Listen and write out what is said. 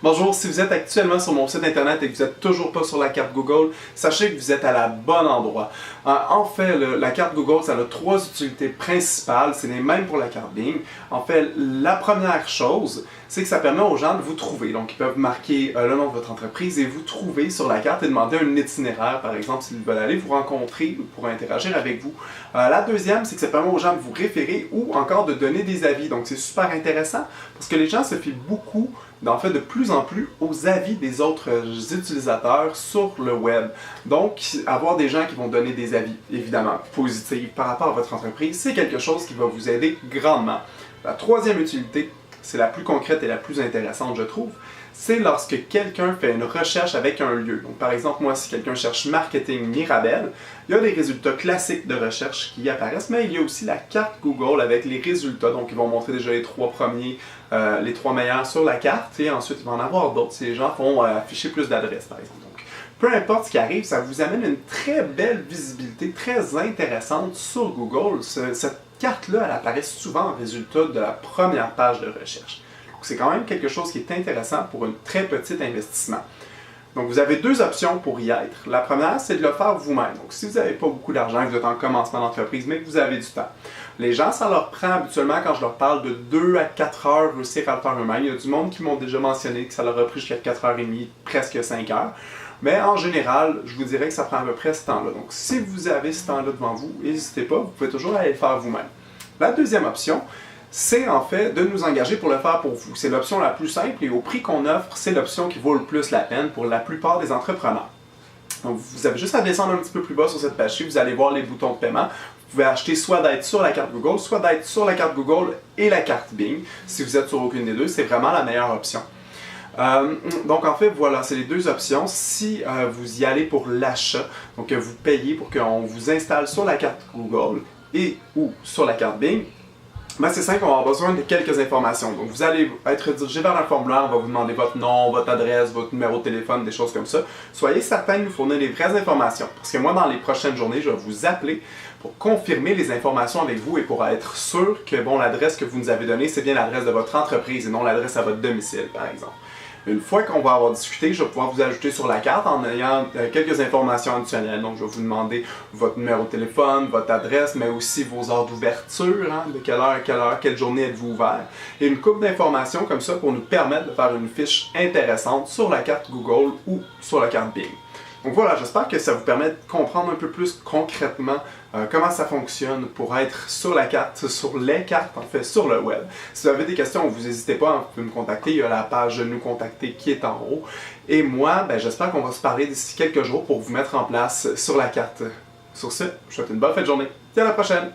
Bonjour, si vous êtes actuellement sur mon site internet et que vous n'êtes toujours pas sur la carte Google, sachez que vous êtes à la bonne endroit. En fait, la carte Google, ça a trois utilités principales, c'est les mêmes pour la carte Bing. En fait, la première chose, c'est que ça permet aux gens de vous trouver. Donc, ils peuvent marquer le nom de votre entreprise et vous trouver sur la carte et demander un itinéraire, par exemple, s'ils veulent aller vous rencontrer ou pour interagir avec vous. La deuxième, c'est que ça permet aux gens de vous référer ou encore de donner des avis. Donc, c'est super intéressant parce que les gens se fient beaucoup, en fait, de plus en plus aux avis des autres utilisateurs sur le web. Donc, avoir des gens qui vont donner des avis, évidemment, positifs par rapport à votre entreprise, c'est quelque chose qui va vous aider grandement. La troisième utilité, c'est la plus concrète et la plus intéressante, je trouve, c'est lorsque quelqu'un fait une recherche avec un lieu. Donc, par exemple, moi, si quelqu'un cherche marketing Mirabel, il y a des résultats classiques de recherche qui apparaissent, mais il y a aussi la carte Google avec les résultats. Donc, ils vont montrer déjà les trois premiers, les trois meilleurs sur la carte, et ensuite, il va en avoir d'autres si les gens font afficher plus d'adresses, par exemple. Donc, peu importe ce qui arrive, ça vous amène une très belle visibilité, très intéressante sur Google. Cette carte-là, elle apparaît souvent en résultat de la première page de recherche. C'est quand même quelque chose qui est intéressant pour un très petit investissement. Donc, vous avez deux options pour y être. La première, c'est de le faire vous-même. Donc, si vous n'avez pas beaucoup d'argent, que vous êtes en commencement d'entreprise, mais que vous avez du temps. Les gens, ça leur prend habituellement, quand je leur parle, de 2 à 4 heures réussir à le faire eux-mêmes. Il y a du monde qui m'ont déjà mentionné que ça leur a pris jusqu'à 4h30, presque 5 heures. Mais en général, je vous dirais que ça prend à peu près ce temps-là. Donc, si vous avez ce temps-là devant vous, n'hésitez pas, vous pouvez toujours aller le faire vous-même. La deuxième option, c'est en fait de nous engager pour le faire pour vous. C'est l'option la plus simple et au prix qu'on offre, c'est l'option qui vaut le plus la peine pour la plupart des entrepreneurs. Donc, vous avez juste à descendre un petit peu plus bas sur cette page-ci, vous allez voir les boutons de paiement. Vous pouvez acheter soit d'être sur la carte Google, soit d'être sur la carte Google et la carte Bing. Si vous êtes sur aucune des deux, c'est vraiment la meilleure option. Donc en fait, voilà, c'est les deux options. Si vous y allez pour l'achat, donc vous payez pour qu'on vous installe sur la carte Google et ou sur la carte Bing, ben c'est simple, on va avoir besoin de quelques informations. Donc vous allez être dirigé vers un formulaire, on va vous demander votre nom, votre adresse, votre numéro de téléphone, des choses comme ça. Soyez certain de nous fournir les vraies informations, parce que moi, dans les prochaines journées, je vais vous appeler pour confirmer les informations avec vous et pour être sûr que bon, l'adresse que vous nous avez donnée, c'est bien l'adresse de votre entreprise et non l'adresse à votre domicile, par exemple. Une fois qu'on va avoir discuté, je vais pouvoir vous ajouter sur la carte en ayant quelques informations additionnelles. Donc, je vais vous demander votre numéro de téléphone, votre adresse, mais aussi vos heures d'ouverture, de quelle heure à quelle heure, quelle journée êtes-vous ouvert. Et une couple d'informations comme ça pour nous permettre de faire une fiche intéressante sur la carte Google ou sur la carte Bing. Donc voilà, j'espère que ça vous permet de comprendre un peu plus concrètement comment ça fonctionne pour être sur la carte, sur les cartes en fait, sur le web. Si vous avez des questions, vous n'hésitez pas, vous pouvez me contacter, il y a la page Nous contacter qui est en haut. Et moi, j'espère qu'on va se parler d'ici quelques jours pour vous mettre en place sur la carte. Sur ce, je vous souhaite une bonne fin de journée et à la prochaine!